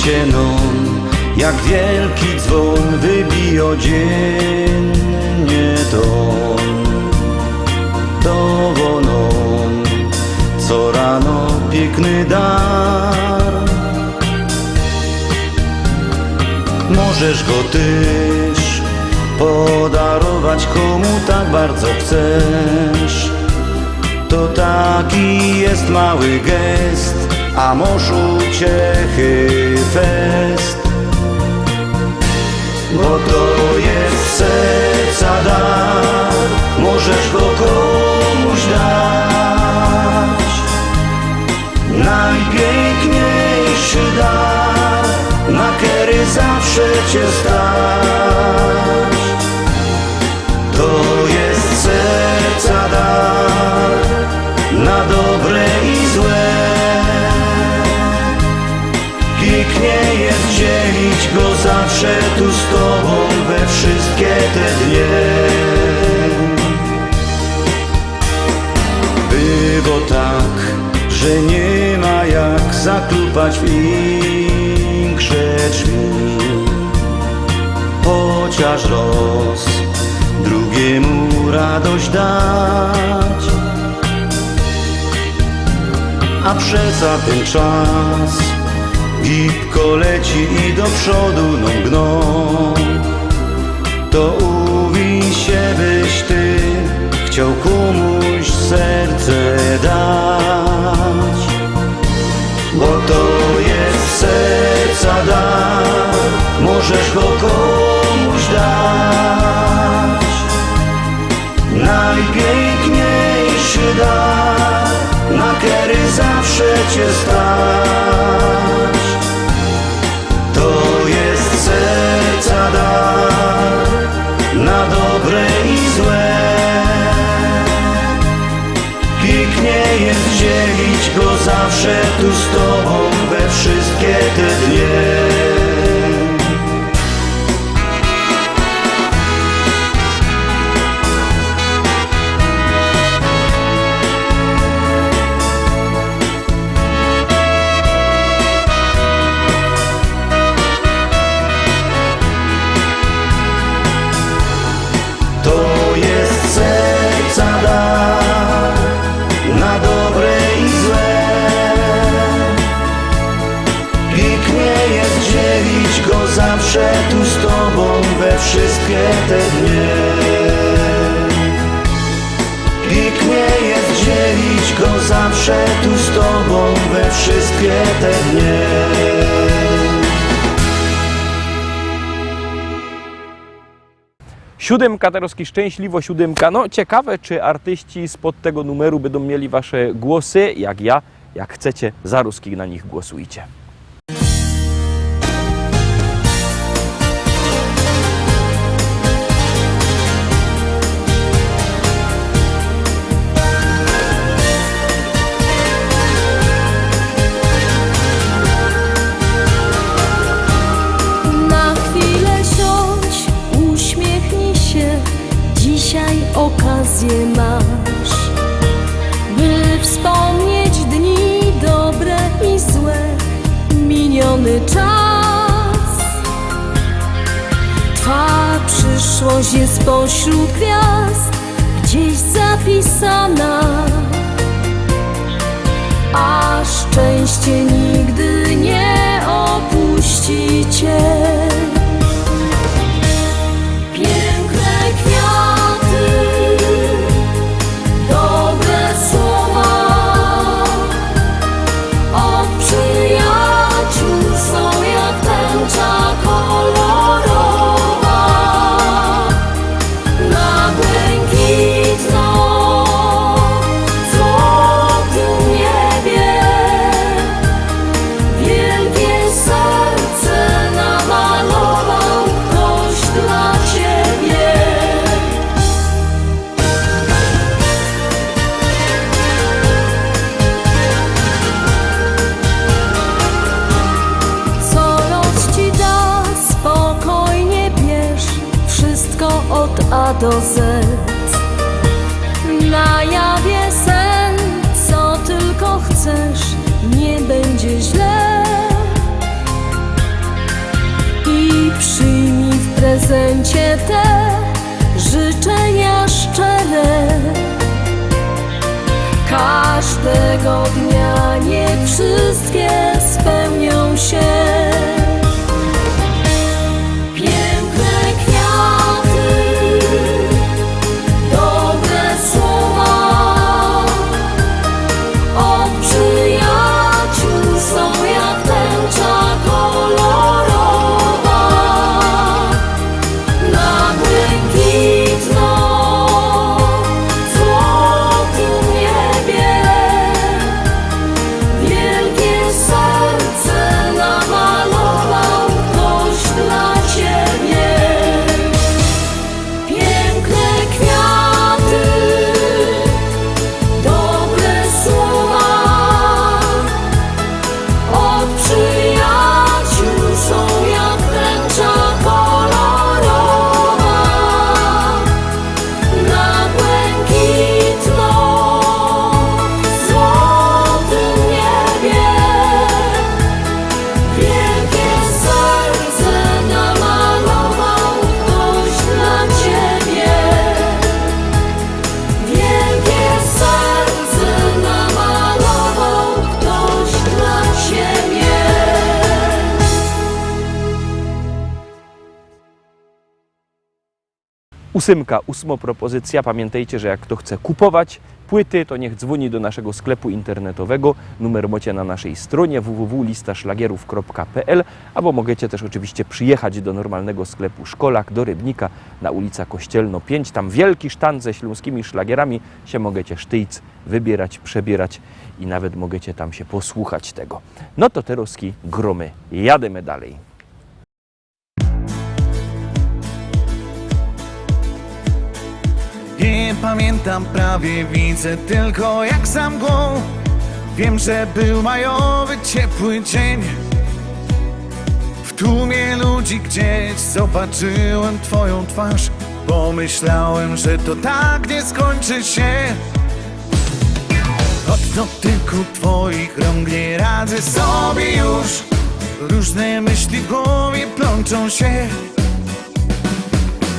się non, jak wielki dzwon wybija dziennie ton. To on, co rano piękny dar. Możesz go też podarować komu tak bardzo chcesz. To taki jest mały gest, a może uciechy fest. Bo to jest serca dar, możesz go komuś dać. Najpiękniejszy dar, na który zawsze cię stać. To jest serca dar, na dobre i złe. Pięknie jest dzielić go zawsze tu z tobą we wszystkie te dnie. Było tak, że nie ma jak zaklupać większe drzwi. Chociaż roz drugiemu radość dać. A przeca ten czas gibko leci i do przodu gną. To uwiń się, byś ty chciał komuś serce dać. Bo to jest serca dar, możesz go komuś dać. Najpiękniejszy dar, na który zawsze cię stać. To jest serca dar, na dobre i złe. Pięknie jest dzielić go zawsze tu z tobą we wszystkie te dnie. Zawsze tu z tobą we wszystkie te dnie. Pięknie jest dzielić go zawsze tu z tobą we wszystkie te dnie. Siódemka, Tarowski Szczęśliwo siódemka. No ciekawe, czy artyści spod tego numeru będą mieli wasze głosy, jak ja. Jak chcecie, za Ruskich na nich głosujcie. Okazję masz, by wspomnieć dni dobre i złe, miniony czas. Twa przyszłość jest pośród gwiazd gdzieś zapisana, a szczęście nigdy nie opuści cię. A do Z. Na jawie sen, co tylko chcesz, nie będzie źle. te życzenia szczere. Każdego dnia niech wszystkie spełnią się. Piękne kwiaty, dobre słowa od przyjaciół są jak tęcza kolorowa na błękitno złotym niebie. Wielkie serce namalował ktoś dla ciebie. Piękne kwiaty, dobre słowa od przyjaciół są jak tęcza kolorowa na błękitno złotym niebie. Wielkie serce namalował ktoś dla ciebie. Wielkie serce namalował ktoś dla ciebie. Ósma propozycja. Pamiętajcie, że jak kto chce kupować płyty, to niech dzwoni do naszego sklepu internetowego. Numer macie na naszej stronie www.listaszlagierów.pl, albo możecie też oczywiście przyjechać do normalnego sklepu Szkolak, do Rybnika na ulica Kościelno 5. Tam wielki sztand ze śląskimi szlagierami, się możecie sztyjc wybierać, przebierać i nawet możecie tam się posłuchać tego. No to teraz gromy, jademy dalej. Nie pamiętam prawie, widzę tylko jak za mgłą. Wiem, że był majowy, ciepły dzień. W tłumie ludzi gdzieś zobaczyłem twoją twarz. Pomyślałem, że to tak nie skończy się. Od dotyku twoich rąk nie radzę sobie już. Różne myśli w głowie plączą się.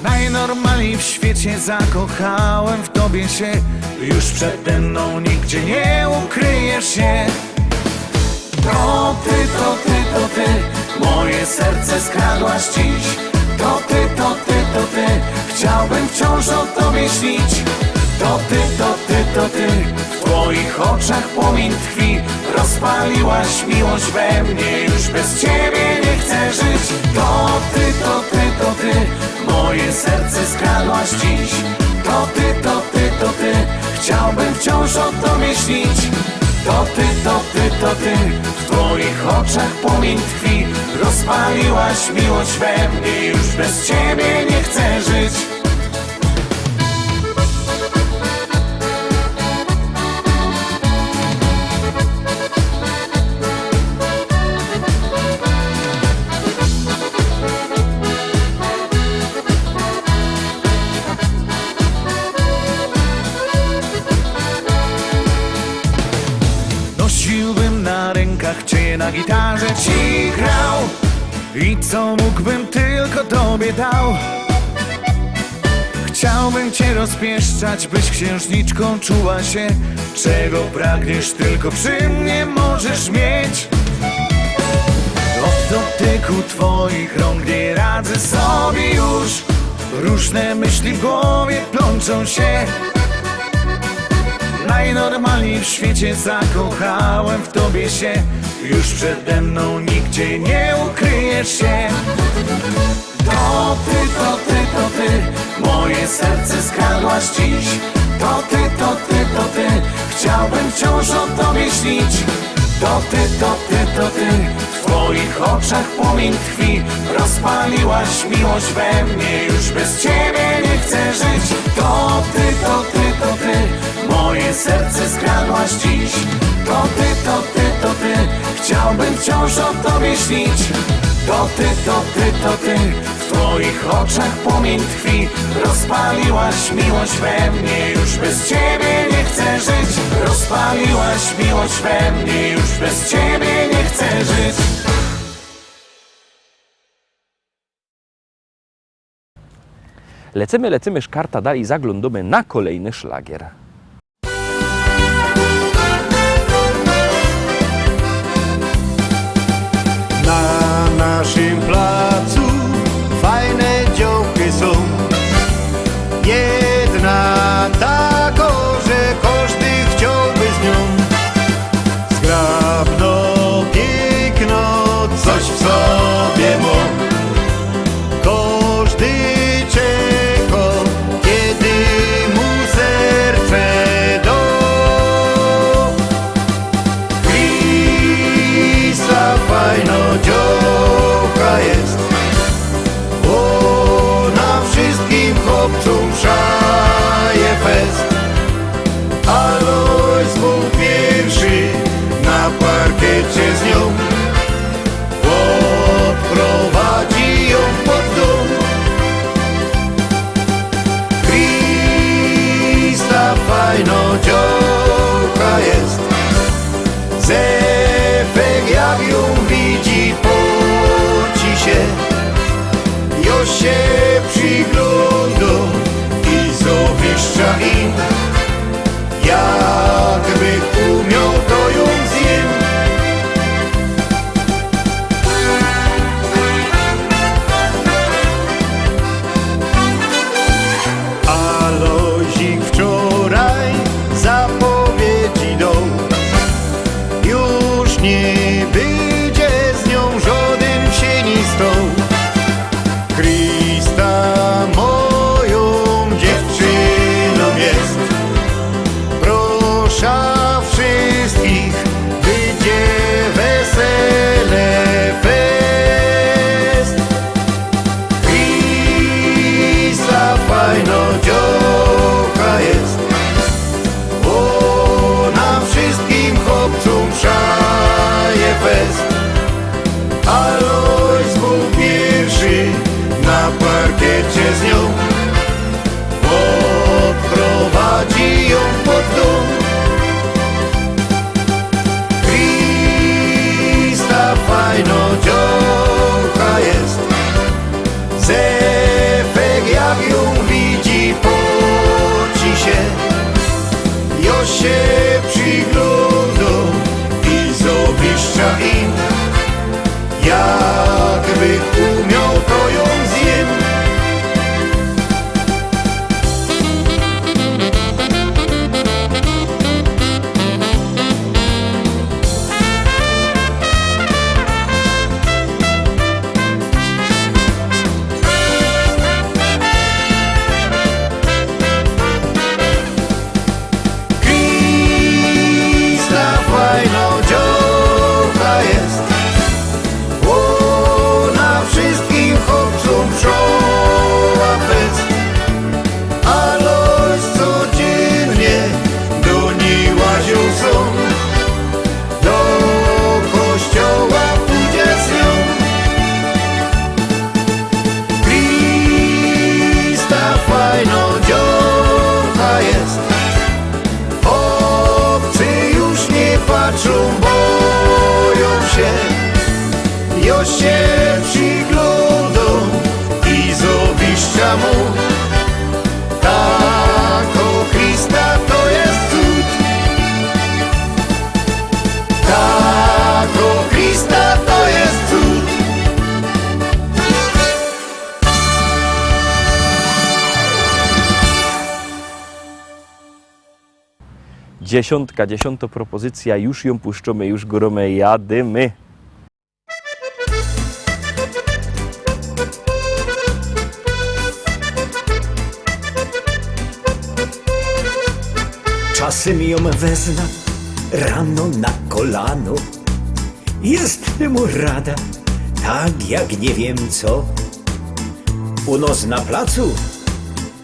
Najnormalniej w świecie zakochałem w tobie się. Już przede mną nigdzie nie ukryjesz się. To ty, to ty, to ty, moje serce skradłaś dziś. To ty, to ty, to ty, chciałbym wciąż o tobie śnić. To ty, to ty, to ty, w twoich oczach płomień tkwi. Rozpaliłaś miłość we mnie, już bez ciebie nie chcę żyć. To ty, to ty, to ty, moje serce skradłaś dziś. To ty, to ty, to ty, chciałbym wciąż o tobie śnić. To ty, to ty, to ty, w twoich oczach płomień tkwi. Rozpaliłaś miłość we mnie, już bez ciebie nie chcę żyć. Nosiłbym na rękach cię, na gitarze ci grał i co mógłbym tylko tobie dał. Chciałbym cię rozpieszczać, byś księżniczką czuła się. Czego pragniesz, tylko przy mnie możesz mieć. Od dotyku twoich rąk nie radzę sobie już. Różne myśli w głowie plączą się. Najnormalniej w świecie zakochałem w tobie się. Już przede mną nigdzie nie ukryjesz się. To ty, to ty, to ty, moje serce skradłaś dziś. To ty, to ty, to ty, chciałbym wciąż o tobie śnić. To ty, to ty, to ty, w twoich oczach płomień tkwi. Rozpaliłaś miłość we mnie, już bez ciebie nie chcę żyć. To ty, to ty, to ty, moje serce skradłaś dziś. To ty, to ty, to ty, chciałbym wciąż o tobie śnić. To ty, to ty, to ty, w twoich oczach płomień tkwi. Rozpaliłaś miłość we mnie, już bez ciebie nie chcę żyć. Rozpaliłaś miłość we mnie, już bez ciebie nie chcę żyć. Lecimy szkarta dalej, zaglądamy na kolejny szlagier. Na naszym placu fajne działki są. Jedna taka, że każdy chciałby z nią. Zgrabno, piękno, coś w sobie ma. Każdy czeka, kiedy mu serce do. Krista fajno dziołka jest. Ona wszystkim chłopcom szaje fest. Alois był pierwszy na parkiecie z nią. Odprowadzi ją pod dom. Krista fajno dziołka jest. Zefek jak ją widzi, poci się. Jo się przygląda i zawiszcza im. Jakby umiał, to ją zjem. Alozik wczoraj zapowiedzi dał. Już nie będzie z nią żaden sienistą. Krista moją dziewczyną jest. Proszę wszystkich, będzie wesele fest. Krista fajno dziołka jest. Ona wszystkim chłopcom szaje fest. Alois był pierwszy na parkiecie z nią. Odprowadzi ją pod dom. Krista fajno dziołka jest. Zefek jak ją widzi, poci się. Jo się przygląda i zawiszcza im. Jakby umiał, to ją zjem. Krista fajno dziołka jest. Ona wszystkim chłopcom szła fest. Alois codziennie do niej łazią są. Do kościoła pójdzie z nią. Krista fajno dziołka jest. Obcy już nie patrzą, boją się. Jo się przygląda i zawiszcza mu. Tako Krista to jest cud. Tako Krista to jest cud. Dziesiąta propozycja, już ją puszczamy, już gorome jadymy. Czasem ją wezna rano na kolano. Jest mu rada, tak jak nie wiem co. U nos na placu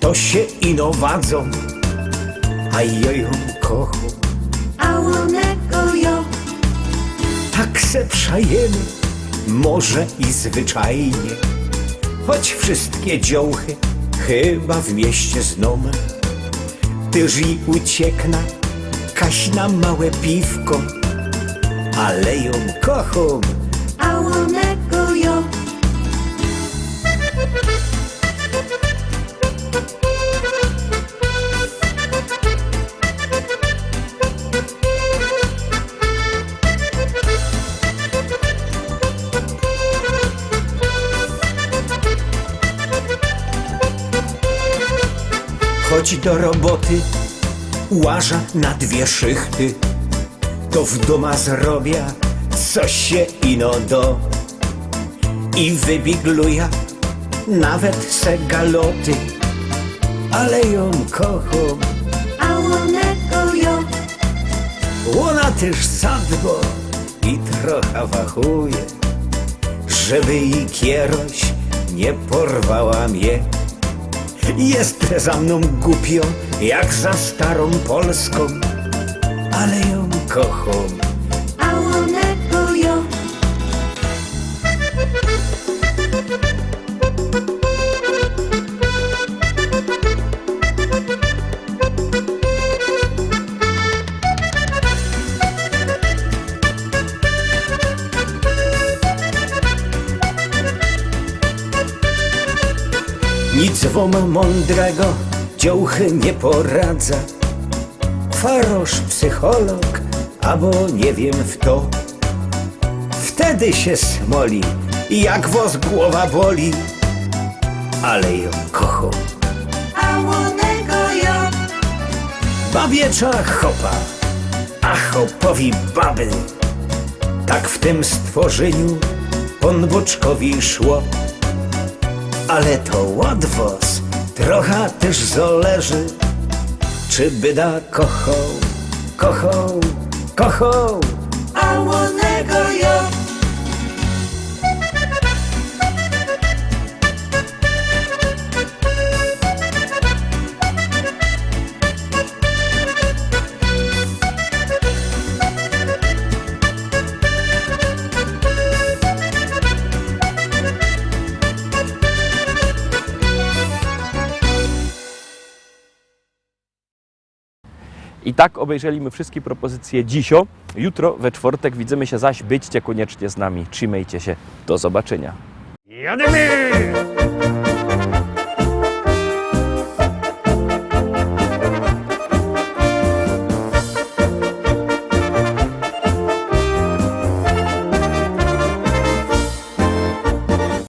to się ino wadzą, a ja ją kocham. A łonego jo. Tak se przajemy, może i zwyczajnie. Choć wszystkie dziołchy chyba w mieście zną. Tyż i uciekna, kaś na małe piwko, ale ją kocham. A łonego jo. chodź do roboty, łaża na 2 szychty, to w doma zrobię coś się ino do i wybigluja nawet se galoty, ale ją kocham. I will let go. Ona też zadbo i trochę wahuje, żeby i kieroś nie porwała mnie. Jest za mną głupio, jak za starą Polską, ale ją kocham. I will let go. Nic wam mądrego dziołchy nie poradza, farosz, psycholog, albo nie wiem w to. Wtedy się smoli, jak woz głowa boli, ale ją kocham. I will let go. Babiecza chopa, a chopowi baby. Tak w tym stworzeniu Pan Boczkowi szło. Ale to łatwost, trochę też zależy, czy byda kochał, kochał, kochał. I will let go. I tak obejrzeliśmy wszystkie propozycje dzisio. Jutro we czwartek widzimy się zaś. Byćcie koniecznie z nami. Trzymajcie się. Do zobaczenia. Jademy!